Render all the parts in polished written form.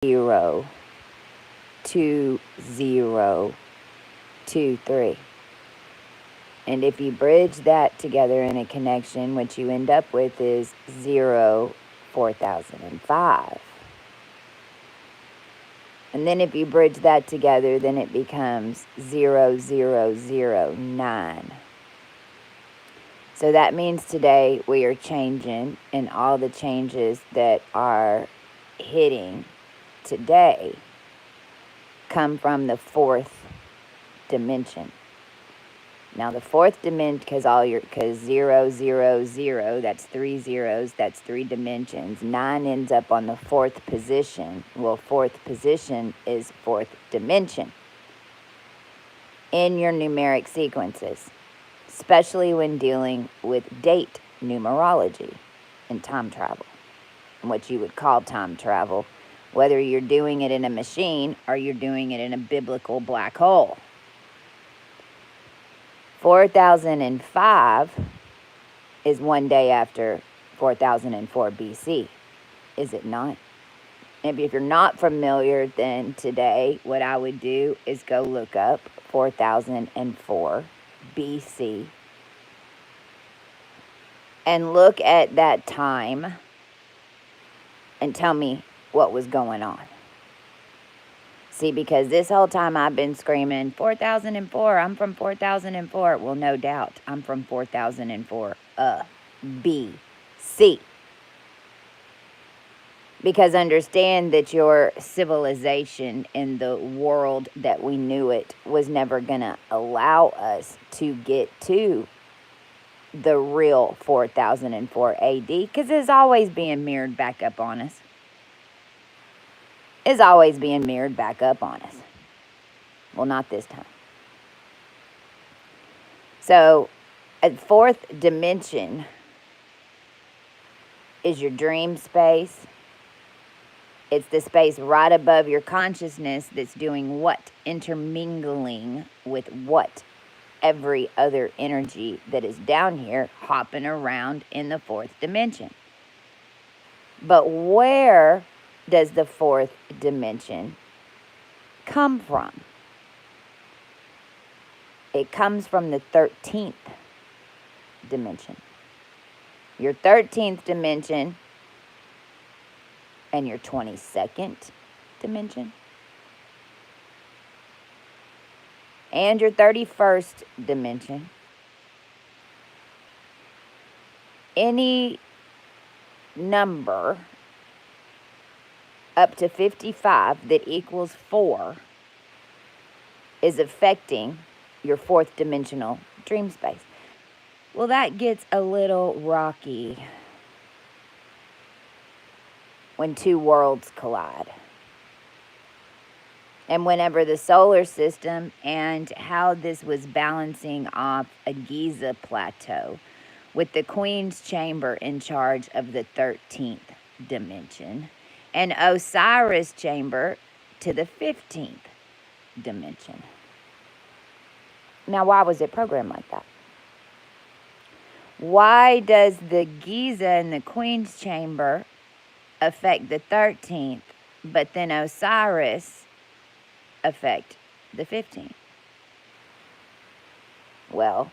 0, 2, 0, 2, 3. And if you bridge that together in a connection, what you end up with is 0, 4005. And then if you bridge that together, then it becomes 0009. So that means today we are changing, and all the changes that are hitting today come from the fourth dimension. Now the fourth dimension, because 000, that's 3 zeros, that's 3 dimensions. 9 ends up on the fourth position. Well, fourth position is fourth dimension in your numeric sequences, especially when dealing with date numerology and time travel, and what you would call time travel, whether you're doing it in a machine or you're doing it in a biblical black hole. 4005 is one day after 4004 BC, is it not? Maybe if you're not familiar, then today what I would do is go look up 4004 BC and look at that time and tell me what was going on. See, because this whole time I've been screaming, 4004, I'm from 4004. Well, no doubt, I'm from 4004 BC. Because understand that your civilization in the world that we knew it was never going to allow us to get to the real 4004 AD, because it's always being mirrored back up on us. Is always being mirrored back up on us. Well, not this time. So, a fourth dimension is your dream space. It's the space right above your consciousness that's doing what? Intermingling with what? Every other energy that is down here hopping around in the fourth dimension. But where does the fourth dimension come from? It comes from the 13th dimension. Your 13th dimension and your 22nd dimension and your 31st dimension. Any number up to 55 that equals 4 is affecting your fourth dimensional dream space. Well, that gets a little rocky when two worlds collide. And whenever the solar system and how this was balancing off a Giza plateau with the Queen's Chamber in charge of the 13th dimension, and Osiris Chamber to the 15th dimension. Now, why was it programmed like that? Why does the Giza and the Queen's Chamber affect the 13th, but then Osiris affect the 15th? Well,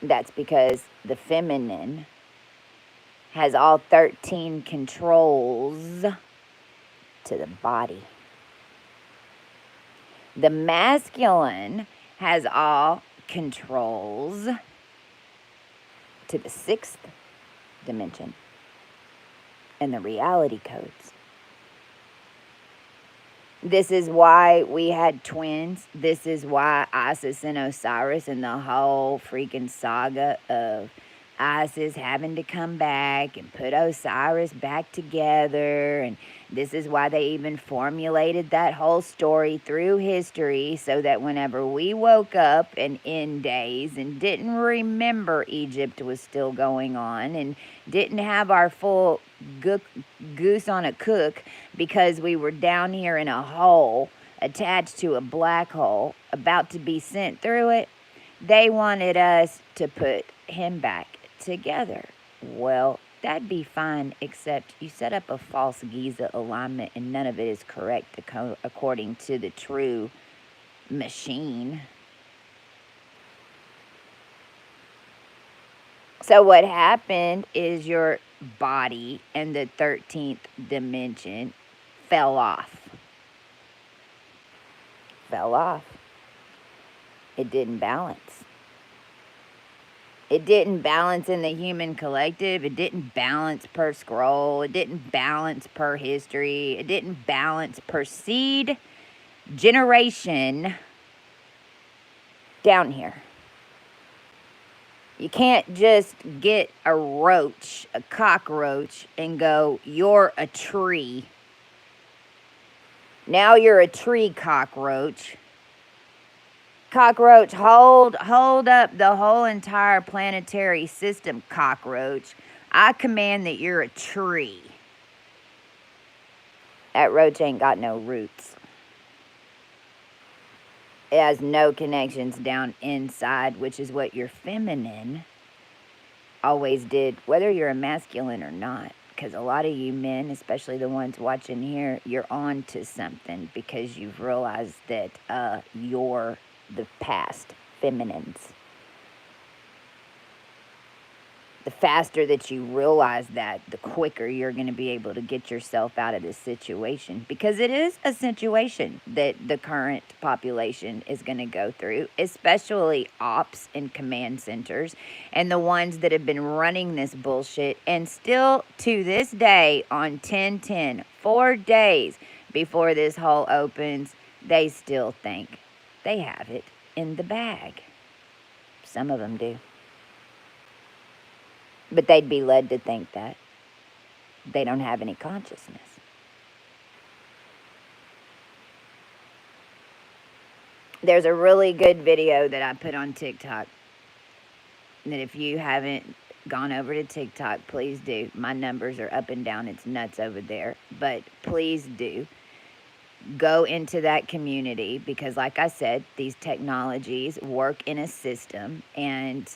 that's because the feminine has all 13 controls to the body. The masculine has all controls to the 6th dimension and the reality codes. This is why we had twins. This is why Isis and Osiris and the whole freaking saga of Isis having to come back and put Osiris back together. And this is why they even formulated that whole story through history, so that whenever we woke up in end days and didn't remember Egypt was still going on and didn't have our full goose on a cook because we were down here in a hole attached to a black hole about to be sent through it, they wanted us to put him back together. Well, that'd be fine, except you set up a false Giza alignment and none of it is correct according to the true machine. So what happened is your body and the 13th dimension fell off. It didn't balance. It didn't balance in the human collective. It didn't balance per scroll. It didn't balance per history. It didn't balance per seed generation down here. You can't just get a roach, a cockroach, and go, you're a tree. Now you're a tree cockroach. Cockroach, hold up the whole entire planetary system, cockroach. I command that you're a tree. That roach ain't got no roots. It has no connections down inside, which is what your feminine always did, whether you're a masculine or not. Because a lot of you men, especially the ones watching here, you're on to something because you've realized that you're the past feminines. The faster that you realize that, the quicker you're going to be able to get yourself out of this situation. Because it is a situation that the current population is going to go through, especially ops and command centers and the ones that have been running this bullshit. And still to this day on 10/10, 4 days before this hole opens, they still think they have it in the bag. Some of them do. But they'd be led to think that. They don't have any consciousness. There's a really good video that I put on TikTok that if you haven't gone over to TikTok, please do. My numbers are up and down. It's nuts over there. But please do go into that community because, like I said, these technologies work in a system and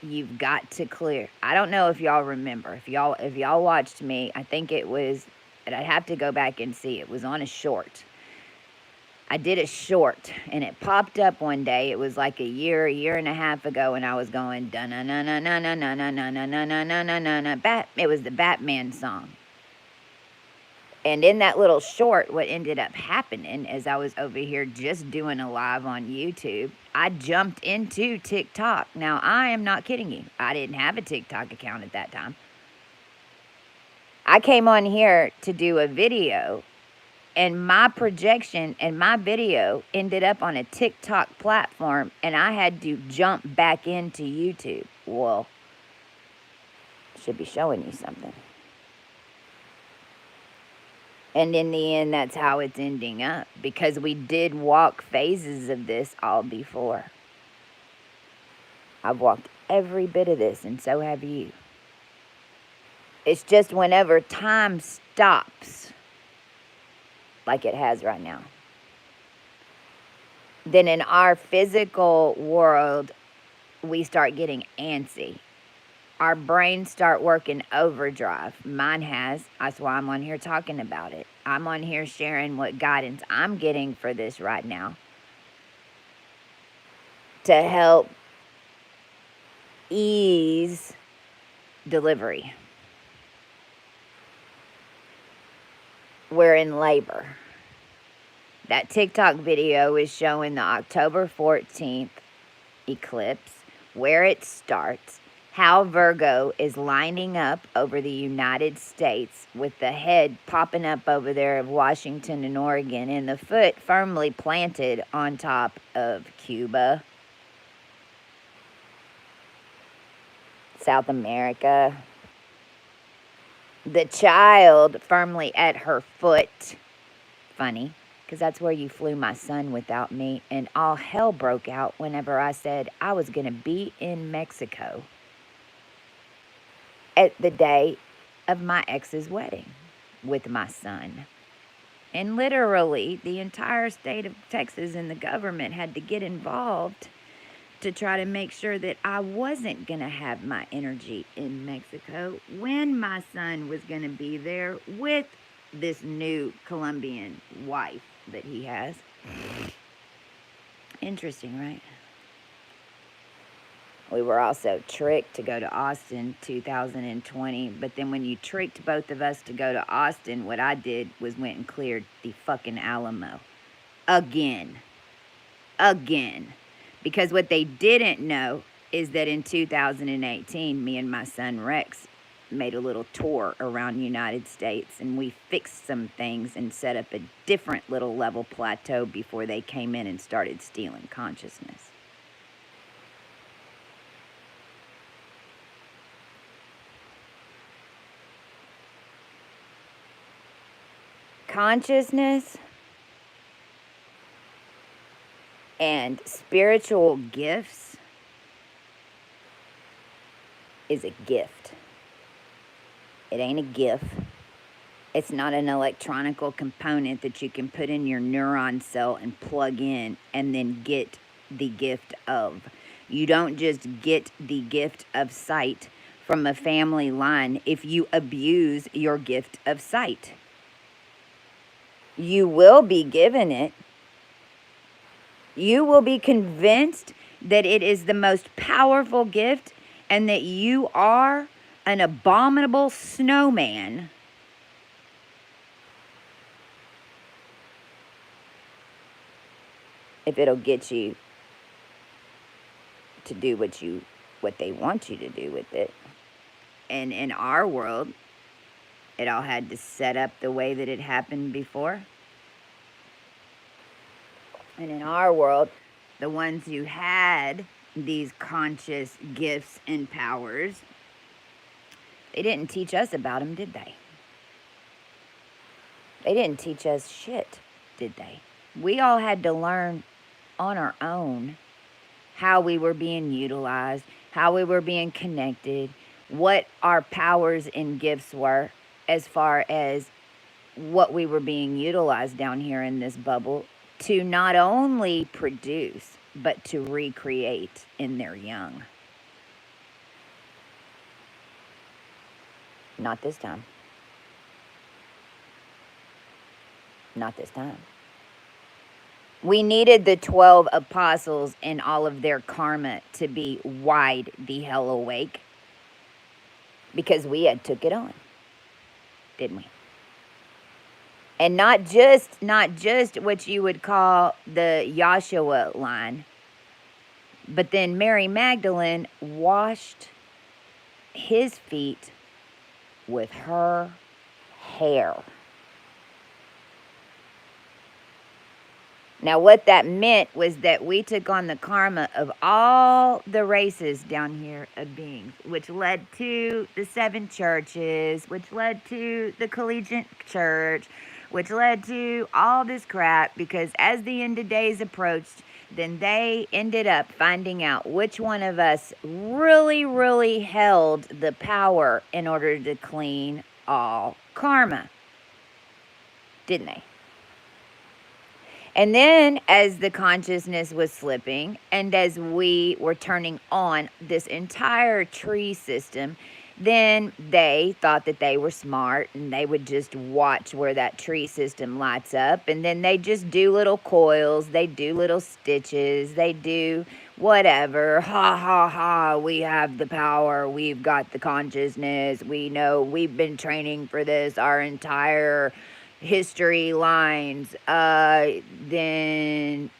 you've got to clear. I don't know if y'all remember. If y'all watched me, I think it was, and I'd have to go back and see. It was on a short. I did a short, and it popped up one day. It was like a year and a half ago, and I was going da na na na na na na na na na na na na na na na. It was the Batman song. And in that little short, what ended up happening as I was over here just doing a live on YouTube, I jumped into TikTok. Now, I am not kidding you. I didn't have a TikTok account at that time. I came on here to do a video, and my projection and my video ended up on a TikTok platform, and I had to jump back into YouTube. Well, should be showing you something. And in the end, that's how it's ending up. Because we did walk phases of this all before. I've walked every bit of this, and so have you. It's just whenever time stops, like it has right now, then in our physical world, we start getting antsy. Our brains start working overdrive. Mine has. That's why I'm on here talking about it. I'm on here sharing what guidance I'm getting for this right now to help ease delivery. We're in labor. That TikTok video is showing the October 14th eclipse, where it starts, how Virgo is lining up over the United States with the head popping up over there of Washington and Oregon and the foot firmly planted on top of Cuba, South America. The child firmly at her foot. Funny, because that's where you flew my son without me, and all hell broke out whenever I said I was going to be in Mexico at the day of my ex's wedding with my son. And literally, the entire state of Texas and the government had to get involved to try to make sure that I wasn't going to have my energy in Mexico when my son was going to be there with this new Colombian wife that he has. Interesting, right? We were also tricked to go to Austin 2020, but then when you tricked both of us to go to Austin, what I did was went and cleared the fucking Alamo. Again. Because what they didn't know is that in 2018, me and my son Rex made a little tour around the United States, and we fixed some things and set up a different little level plateau before they came in and started stealing consciousness. Consciousness and spiritual gifts is a gift. It ain't a gift. It's not an electronical component that you can put in your neuron cell and plug in and then get the gift of. You don't just get the gift of sight from a family line if you abuse your gift of sight. You will be given it. You will be convinced that it is the most powerful gift and that you are an abominable snowman. If it'll get you to do what they want you to do with it. And in our world, it all had to set up the way that it happened before. And in our world, the ones who had these conscious gifts and powers, they didn't teach us about them, did they? They didn't teach us shit, did they? We all had to learn on our own how we were being utilized, how we were being connected, what our powers and gifts were as far as what we were being utilized down here in this bubble to not only produce, but to recreate in their young. Not this time. Not this time. We needed the 12 apostles and all of their karma to be wide the hell awake because we had took it on, didn't we? And not just what you would call the Yahshua line, but then Mary Magdalene washed his feet with her hair. Now, what that meant was that we took on the karma of all the races down here of beings, which led to the 7 churches, which led to the collegiate church, which led to all this crap, because as the end of days approached, then they ended up finding out which one of us really, really held the power in order to clean all karma. Didn't they? And then as the consciousness was slipping and as we were turning on this entire tree system, then they thought that they were smart and they would just watch where that tree system lights up, and then they just do little coils, they do little stitches, they do whatever. Ha ha ha, we have the power, we've got the consciousness, we know, we've been training for this our entire history lines. Then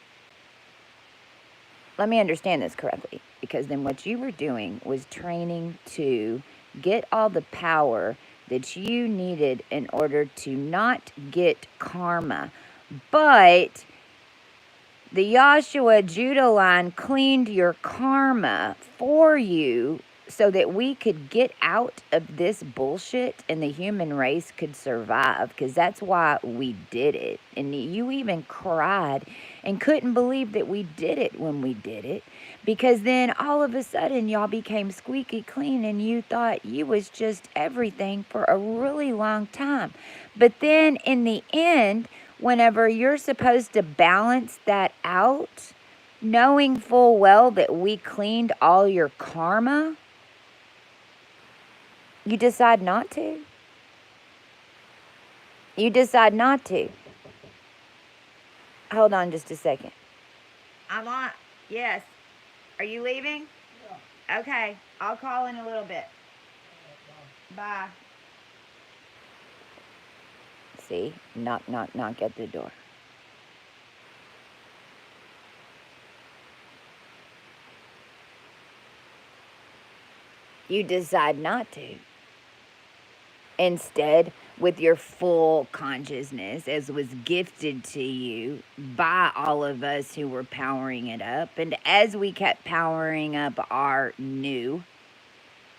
let me understand this correctly, because then what you were doing was training to get all the power that you needed in order to not get karma, but the Yahshua Judah line cleaned your karma for you so that we could get out of this bullshit and the human race could survive, because that's why we did it. And you even cried and couldn't believe that we did it when we did it, because then all of a sudden y'all became squeaky clean and you thought you was just everything for a really long time. But then in the end, whenever you're supposed to balance that out, knowing full well that we cleaned all your karma, you decide not to. You decide not to. Hold on just a second. I'm on. Yes. Are you leaving? Yeah. Okay. I'll call in a little bit. Bye. See? Knock, knock, knock at the door. You decide not to. Instead, with your full consciousness, as was gifted to you by all of us who were powering it up, and as we kept powering up our new,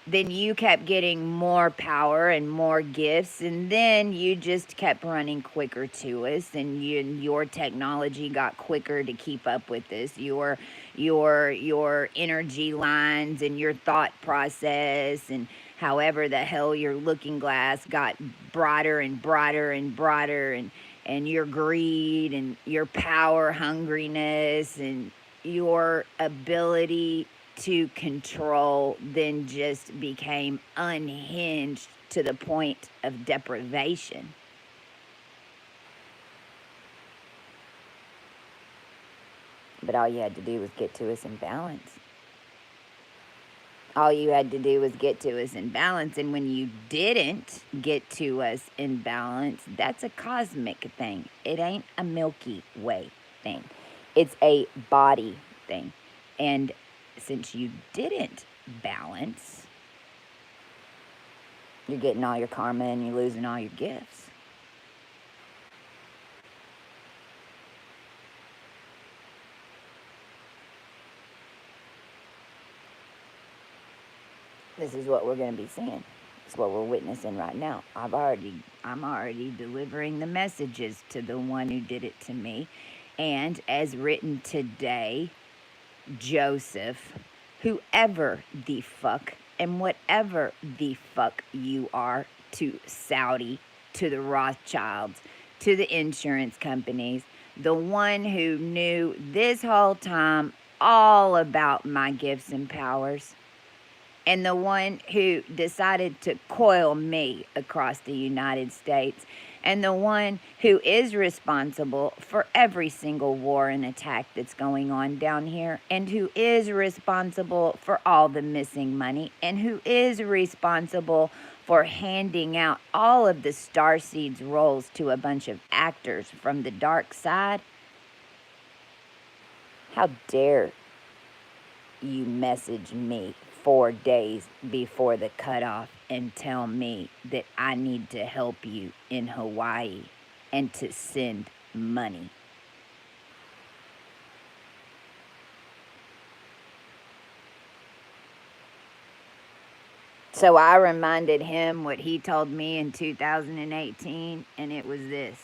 then you kept getting more power and more gifts, and then you just kept running quicker to us, and your technology got quicker to keep up with this. Your energy lines and your thought process and however the hell your looking glass got brighter and brighter and brighter, and your greed and your power hungriness and your ability to control then just became unhinged to the point of deprivation. But all you had to do was get to us in balance. All you had to do was get to us in balance. And when you didn't get to us in balance, that's a cosmic thing. It ain't a Milky Way thing. It's a body thing. And since you didn't balance, you're getting all your karma and you're losing all your gifts. This is what we're going to be seeing. It's what we're witnessing right now. I'm already delivering the messages to the one who did it to me. And as written today, Joseph, whoever the fuck and whatever the fuck you are, to Saudi, to the Rothschilds, to the insurance companies, the one who knew this whole time all about my gifts and powers, and the one who decided to coil me across the United States, and the one who is responsible for every single war and attack that's going on down here, and who is responsible for all the missing money, and who is responsible for handing out all of the starseeds roles to a bunch of actors from the dark side. How dare you message me 4 days before the cutoff and tell me that I need to help you in Hawaii and to send money? So I reminded him what he told me in 2018, and it was this.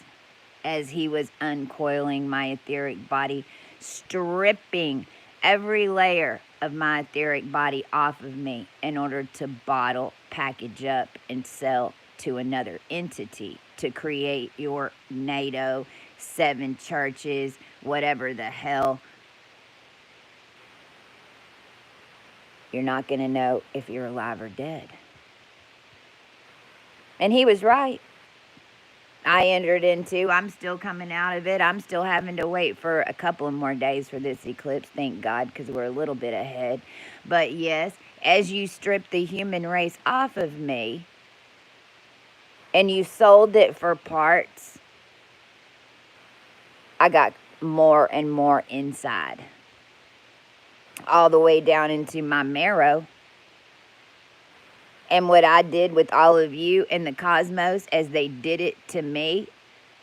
As he was uncoiling my etheric body, stripping every layer of my etheric body off of me in order to bottle, package up, and sell to another entity to create your NATO, 7 churches, whatever the hell. You're not going to know if you're alive or dead. And he was right. I entered into, I'm still coming out of it. I'm still having to wait for a couple of more days for this eclipse, thank God, because we're a little bit ahead. But yes, as you strip the human race off of me and you sold it for parts, I got more and more inside, all the way down into my marrow. And what I did with all of you in the cosmos, as they did it to me,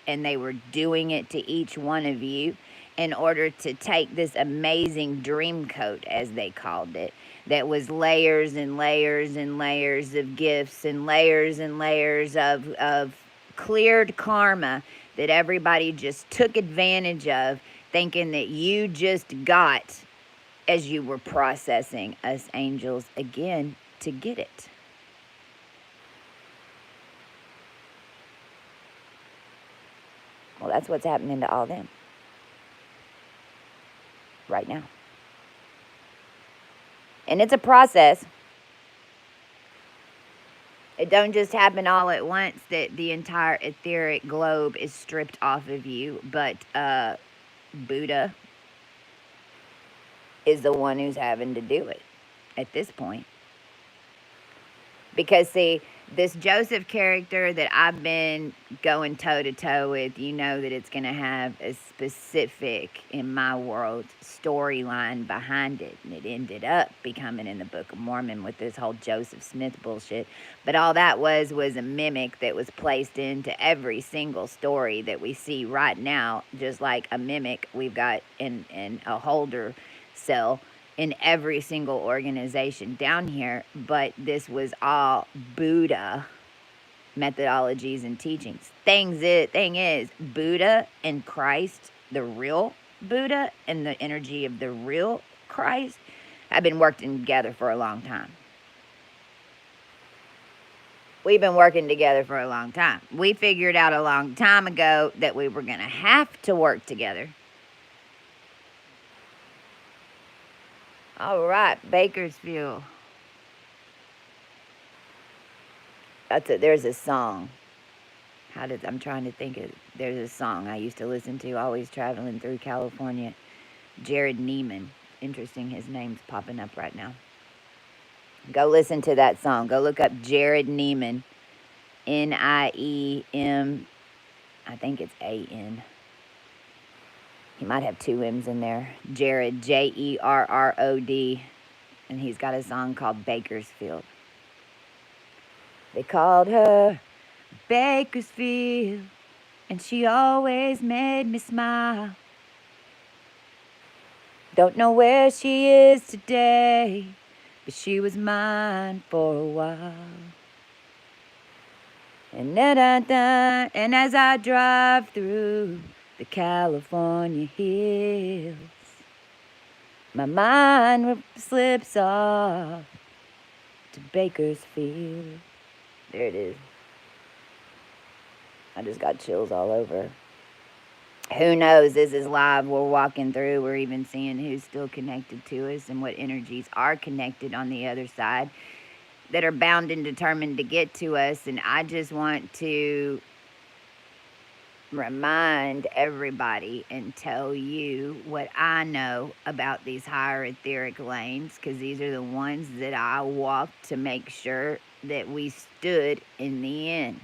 and they were doing it to each one of you in order to take this amazing dream coat, as they called it, that was layers and layers and layers of gifts and layers of cleared karma that everybody just took advantage of, thinking that you just got as you were processing us angels again to get it. Well, that's what's happening to all them. right now. And it's a process. It don't just happen all at once that the entire etheric globe is stripped off of you, but Buddha is the one who's having to do it at this point. Because, see, this Joseph character that I've been going toe to toe with, you know that it's going to have a specific, in my world, storyline behind it. And it ended up becoming in the Book of Mormon with this whole Joseph Smith bullshit. But all that was a mimic that was placed into every single story that we see right now, just like a mimic we've got in a holder cell in every single organization down here, but this was all Buddha methodologies and teachings. Thing is, Buddha and Christ, the real Buddha and the energy of the real Christ, have been working together for a long time. We've been working together for a long time. We figured out a long time ago that we were going to have to work together. All right, Bakersfield. There's a song. I'm trying to think of, there's a song I used to listen to, always traveling through California. Jared Neiman. Interesting, his name's popping up right now. Go listen to that song. Go look up Jared Neiman. N-I-E-M, I think it's A-N. He might have two M's in there. Jared, J-E-R-R-O-D. And he's got a song called Bakersfield. They called her Bakersfield, and she always made me smile. Don't know where she is today, but she was mine for a while. And and as I drive through the California hills, my mind slips off to Bakersfield. There it is. I just got chills all over. Who knows? This is live. We're walking through. We're even seeing who's still connected to us and what energies are connected on the other side that are bound and determined to get to us. And I just want to remind everybody and tell you what I know about these higher etheric lanes, because these are the ones that I walked to make sure that we stood in the end.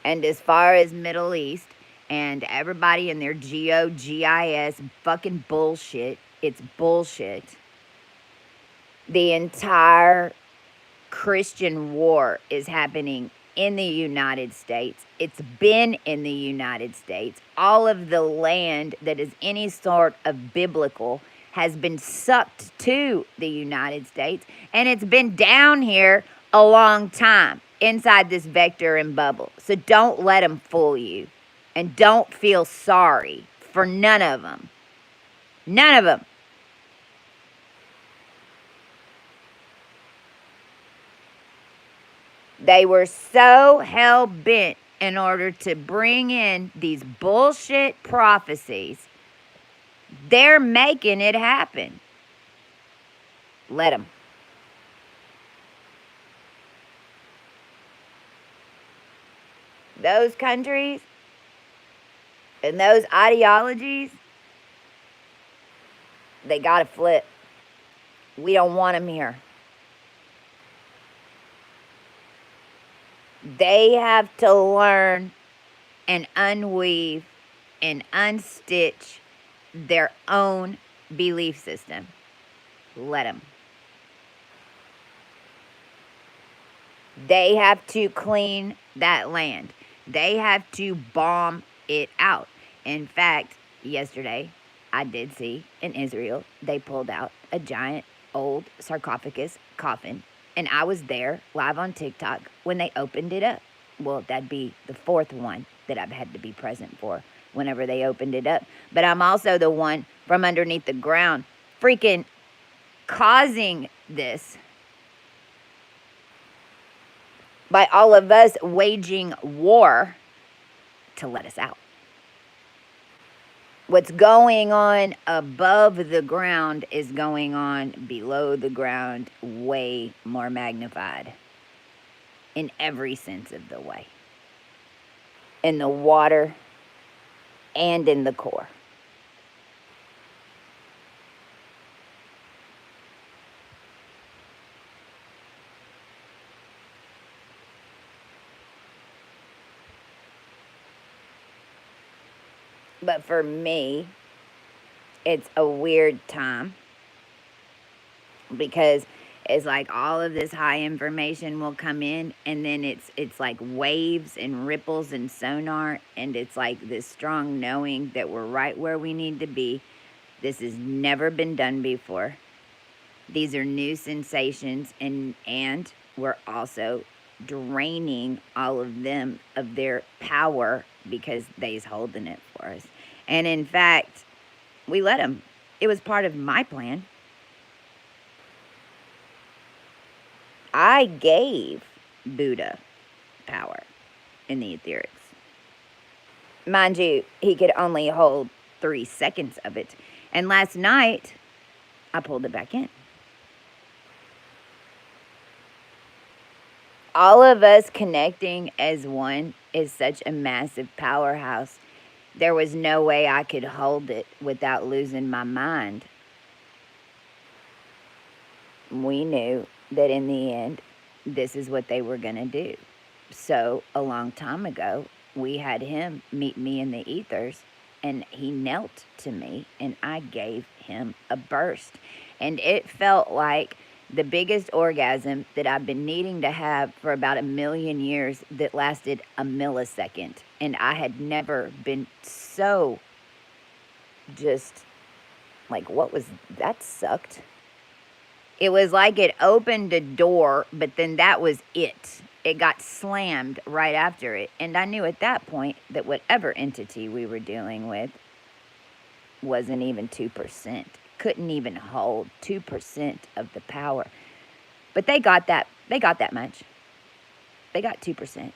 And as far as Middle East and everybody and their GOGIS fucking bullshit, it's bullshit. The entire Christian war is happening in the United States. It's been in the United States. All of the land that is any sort of biblical has been sucked to the United States, and it's been down here a long time inside this vector and bubble. So don't let them fool you, and don't feel sorry for none of them. None of them. They were so hell-bent in order to bring in these bullshit prophecies. They're making it happen. Let them. Those countries and those ideologies, they gotta flip. We don't want them here. They have to learn and unweave and unstitch their own belief system. Let them. They have to clean that land. They have to bomb it out. In fact, yesterday, I did see in Israel, they pulled out a giant old sarcophagus coffin. And I was there live on TikTok when they opened it up. Well, that'd be the fourth one that I've had to be present for whenever they opened it up. But I'm also the one from underneath the ground freaking causing this by all of us waging war to let us out. What's going on above the ground is going on below the ground, way more magnified in every sense of the way, in the water and in the core. But for me, it's a weird time because it's like all of this high information will come in, and then it's like waves and ripples and sonar, and it's like this strong knowing that we're right where we need to be. This has never been done before. These are new sensations, and we're also draining all of them of their power because they's holding it for us. And in fact, we let them. It was part of my plan. I gave Buddha power in the etherics. Mind you, he could only hold 3 seconds of it. And last night, I pulled it back in. All of us connecting as one is such a massive powerhouse. There was no way I could hold it without losing my mind. We knew that in the end, this is what they were going to do. So a long time ago, we had him meet me in the ethers, and he knelt to me, and I gave him a burst. And it felt like the biggest orgasm that I've been needing to have for about 1,000,000 years that lasted a millisecond. And I had never been so just like, what was that? Sucked. It was like it opened a door, but then that was it. It got slammed right after it. And I knew at that point that whatever entity we were dealing with wasn't even 2%. Couldn't even hold 2% of the power. But they got that much. They got 2%.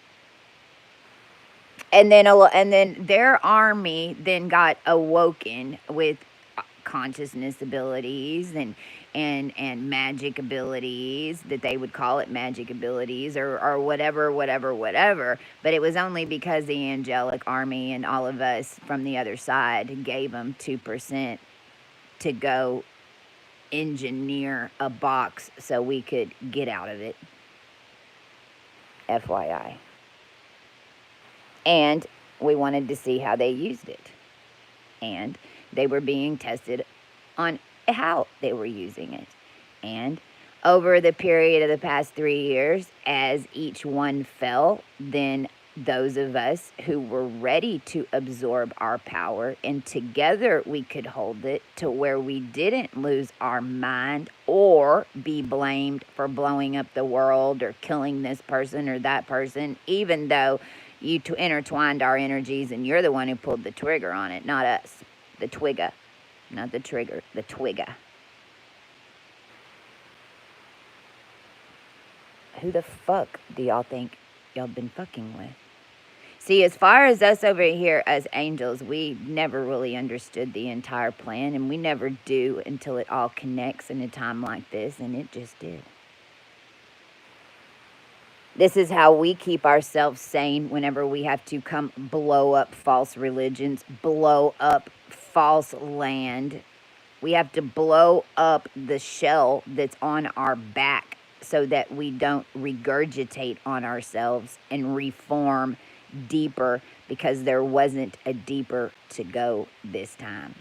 And then their army then got awoken with consciousness abilities and magic abilities, that they would call it magic abilities or whatever. But it was only because the angelic army and all of us from the other side gave them 2% to go engineer a box so we could get out of it. FYI. And we wanted to see how they used it. And they were being tested on how they were using it. And over the period of the past 3 years, as each one fell, then those of us who were ready to absorb our power, and together we could hold it to where we didn't lose our mind or be blamed for blowing up the world or killing this person or that person, even though you intertwined our energies and you're the one who pulled the trigger on it, not us. The twigga, not the trigger, the twigga. Who the fuck do y'all think y'all been fucking with? See, as far as us over here as angels, we never really understood the entire plan, and we never do until it all connects in a time like this, and it just did. This is how we keep ourselves sane whenever we have to come blow up false religions, blow up false land. We have to blow up the shell that's on our back so that we don't regurgitate on ourselves and reform deeper, because there wasn't a deeper to go this time.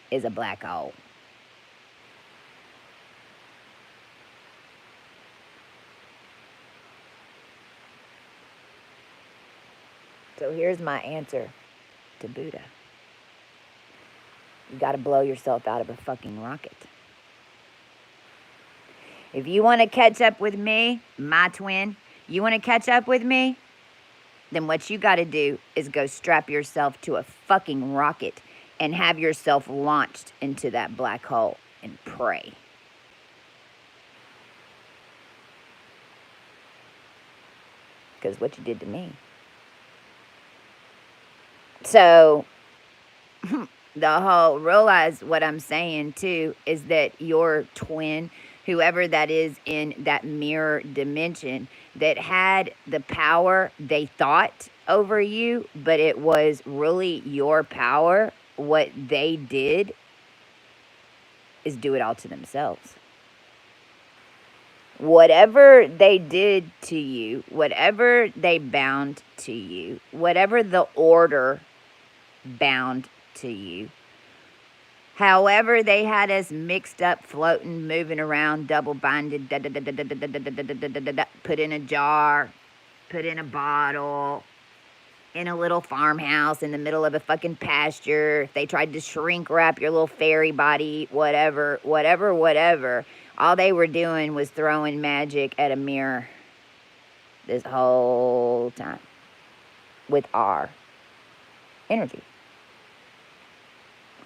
Is a black hole. So here's my answer to Buddha. You gotta blow yourself out of a fucking rocket. If you want to catch up with me, my twin, you want to catch up with me? Then what you got to do is go strap yourself to a fucking rocket and have yourself launched into that black hole and pray. Because what you did to me. So realize what I'm saying too is that your twin, whoever that is in that mirror dimension, that had the power they thought over you, but it was really your power, what they did is do it all to themselves. Whatever they did to you, whatever they bound to you, whatever the order bound to you, however they had us mixed up, floating, moving around, double binded, put in a jar, put in a bottle, in a little farmhouse in the middle of a fucking pasture. If they tried to shrink wrap your little fairy body, whatever, whatever, whatever. All they were doing was throwing magic at a mirror this whole time with our energy.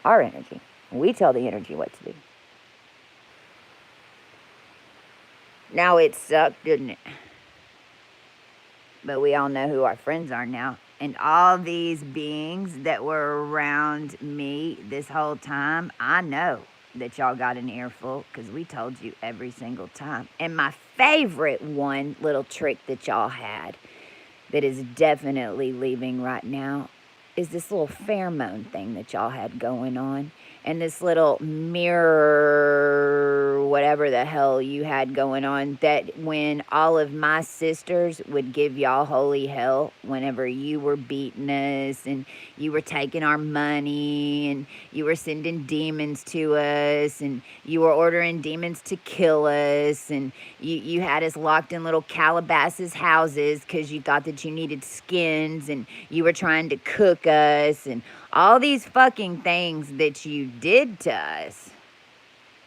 Our energy. We tell the energy what to do. Now it sucked, didn't it? But we all know who our friends are now. And all these beings that were around me this whole time, I know that y'all got an earful because we told you every single time. And my favorite one little trick that y'all had that is definitely leaving right now is this little pheromone thing that y'all had going on. And this little mirror, whatever the hell you had going on, that when all of my sisters would give y'all holy hell whenever you were beating us and you were taking our money and you were sending demons to us and you were ordering demons to kill us and you had us locked in little Calabasas houses because you thought that you needed skins and you were trying to cook us and all these fucking things that you did to us.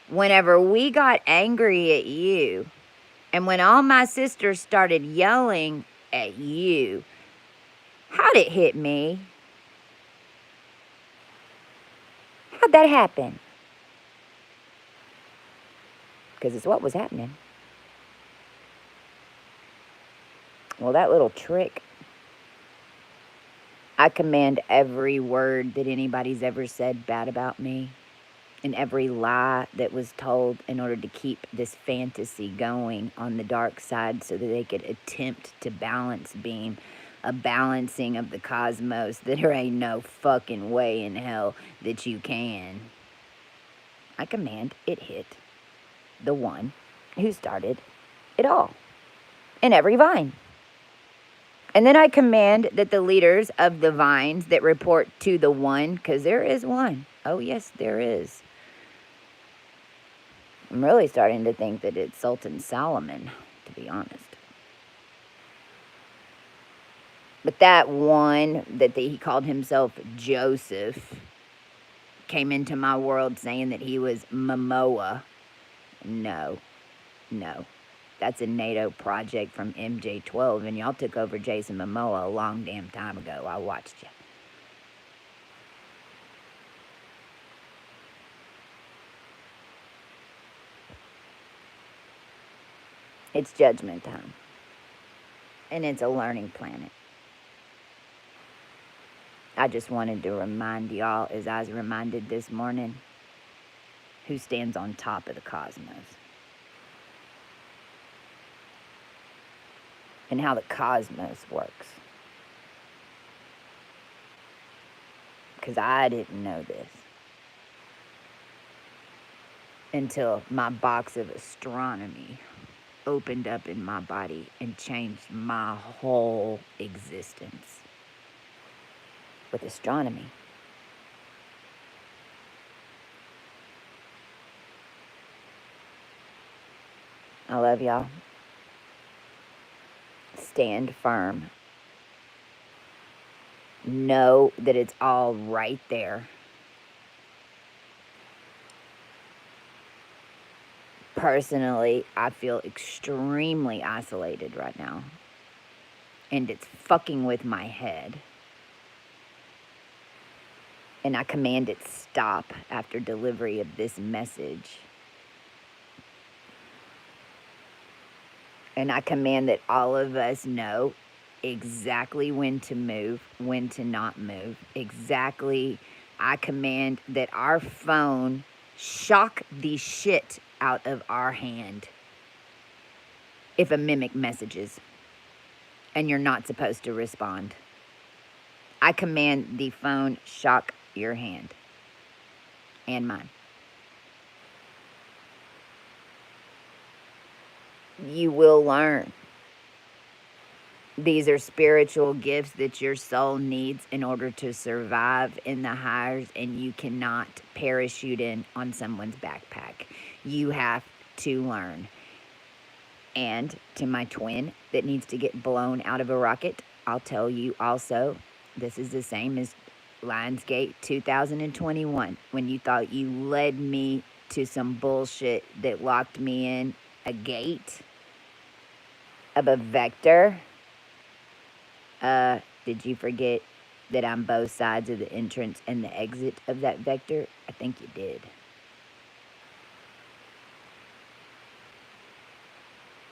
Whenever we got angry at you, and when all my sisters started yelling at you, how'd it hit me? How'd that happen? Because it's what was happening. Well, that little trick, I command every word that anybody's ever said bad about me and every lie that was told in order to keep this fantasy going on the dark side so that they could attempt to balance beam a balancing of the cosmos that there ain't no fucking way in hell that you can. I command it hit the one who started it all in every vine. And then I command that the leaders of the vines that report to the one, because there is one. Oh, yes, there is. I'm really starting to think that it's Sultan Solomon, to be honest. But that one that he called himself Joseph came into my world saying that he was Momoa. No. That's a NATO project from MJ12, and y'all took over Jason Momoa a long damn time ago. I watched you. It's judgment time. And it's a learning planet. I just wanted to remind y'all, as I was reminded this morning, who stands on top of the cosmos. And how the cosmos works. Because I didn't know this until my box of astronomy opened up in my body and changed my whole existence with astronomy. I love y'all. Stand firm. Know that it's all right there. Personally, I feel extremely isolated right now. And it's fucking with my head. And I command it stop after delivery of this message. And I command that all of us know exactly when to move, when to not move, exactly I command that our phone shock the shit out of our hand if a mimic messages and you're not supposed to respond. I command the phone shock your hand and mine. You will learn. These are spiritual gifts that your soul needs in order to survive in the highs, and you cannot parachute in on someone's backpack. You have to learn. And to my twin that needs to get blown out of a rocket, I'll tell you also, this is the same as Lionsgate 2021, when you thought you led me to some bullshit that locked me in a gate of a vector. Did you forget that I'm both sides of the entrance and the exit of that vector? I think you did.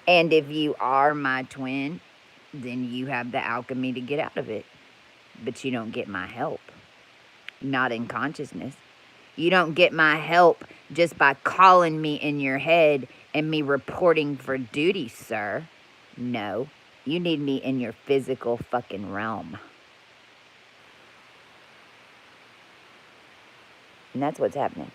And if you are my twin, then you have the alchemy to get out of it. But you don't get my help. Not in consciousness. You don't get my help just by calling me in your head and me reporting for duty, sir. No. You need me in your physical fucking realm. And that's what's happening.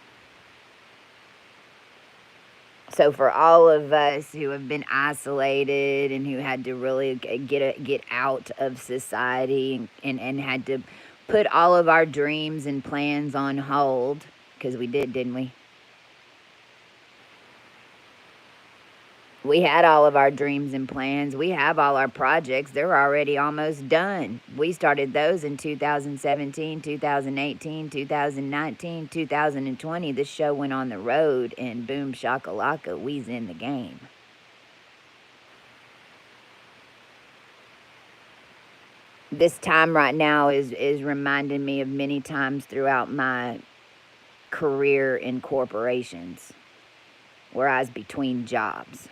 So for all of us who have been isolated and who had to really get out of society and had to put all of our dreams and plans on hold, because we did, didn't we? We had all of our dreams and plans. We have all our projects. They're already almost done. We started those in 2017, 2018, 2019, 2020. This show went on the road, and boom shakalaka, we's in the game. This time right now is reminding me of many times throughout my career in corporations where I was between jobs.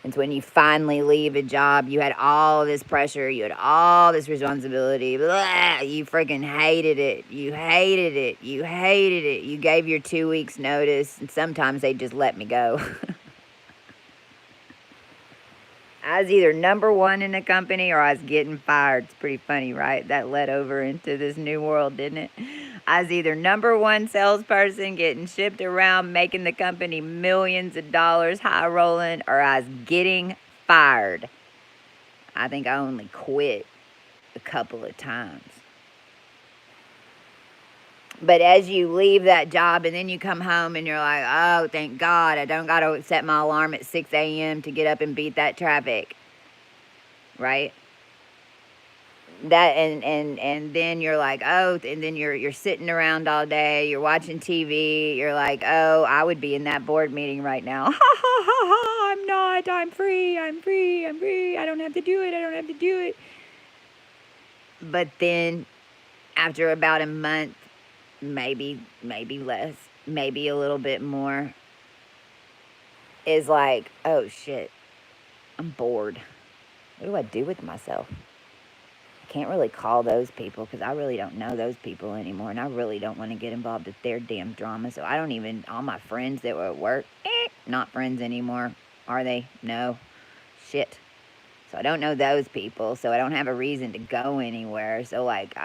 It's when you finally leave a job, you had all this pressure, you had all this responsibility, blah, you freaking hated it, you hated it, you hated it. You gave your 2 weeks notice, and sometimes they just let me go. I was either number one in the company or I was getting fired. It's pretty funny, right? That led over into this new world, didn't it? I was either number one salesperson getting shipped around, making the company millions of dollars, high rolling, or I was getting fired. I think I only quit a couple of times. But as you leave that job and then you come home and you're like, oh, thank God, I don't got to set my alarm at 6 a.m. to get up and beat that traffic, right? That and then you're like, oh, and then you're sitting around all day, you're watching TV, you're like, oh, I would be in that board meeting right now. Ha ha ha ha, I'm not, I'm free, I'm free, I'm free, I don't have to do it, I don't have to do it. But then after about a month, maybe less, maybe a little bit more, is like, oh shit, I'm bored. What do I do with myself? I can't really call those people because I really don't know those people anymore, and I really don't want to get involved with their damn drama. So I don't even, all my friends that were at work, not friends anymore. Are they? No. Shit. So I don't know those people, so I don't have a reason to go anywhere. So, like,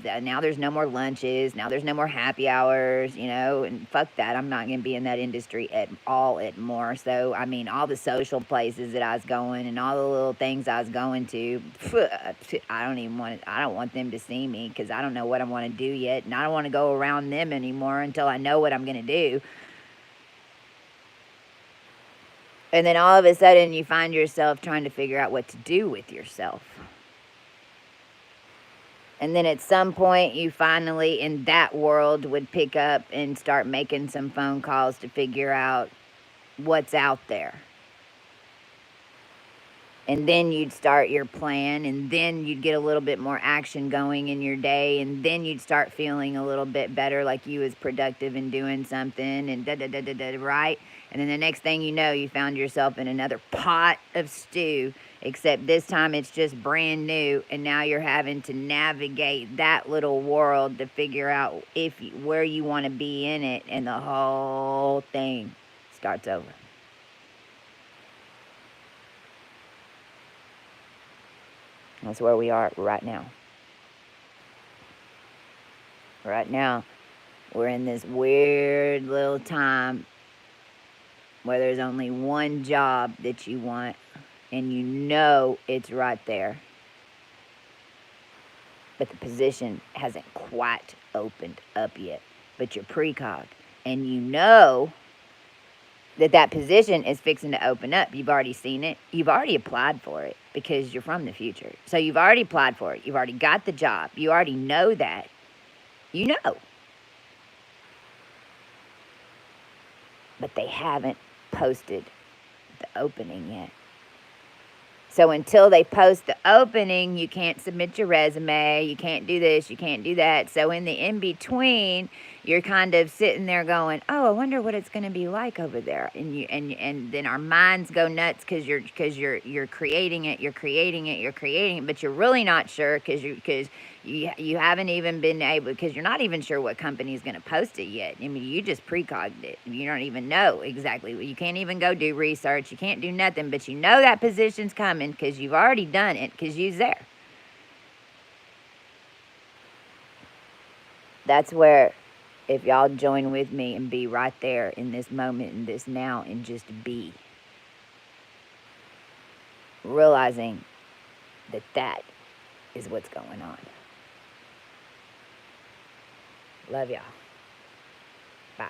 now there's no more lunches. Now there's no more happy hours, you know, and fuck that. I'm not going to be in that industry at all anymore. So, I mean, all the social places that I was going and all the little things I was going to, I don't want them to see me because I don't know what I want to do yet. And I don't want to go around them anymore until I know what I'm going to do. And then all of a sudden you find yourself trying to figure out what to do with yourself. And then at some point you finally, in that world, would pick up and start making some phone calls to figure out what's out there. And then you'd start your plan, and then you'd get a little bit more action going in your day, and then you'd start feeling a little bit better, like you was productive in doing something, and right? And then the next thing you know, you found yourself in another pot of stew, except this time it's just brand new, and now you're having to navigate that little world to figure out where you want to be in it, and the whole thing starts over. That's where we are right now. Right now, we're in this weird little time where there's only one job that you want, and you know it's right there. But the position hasn't quite opened up yet. But you're precog, and you know that position is fixing to open up. You've already seen it. You've already applied for it because you're from the future. So you've already applied for it. You've already got the job. You already know that. You know. But they haven't posted the opening yet. So until they post the opening, you can't submit your resume, you can't do this, you can't do that. So in the in-between, you're kind of sitting there going, oh, I wonder what it's going to be like over there. And then our minds go nuts because you're creating it, but you're really not sure because you haven't even been able, because you're not even sure what company is going to post it yet. I mean, you just precogged it. You don't even know exactly. You can't even go do research. You can't do nothing, but you know that position's coming because you've already done it because you're there. That's where, if y'all join with me and be right there in this moment, in this now, and just be, realizing that is what's going on. Love y'all. Bye.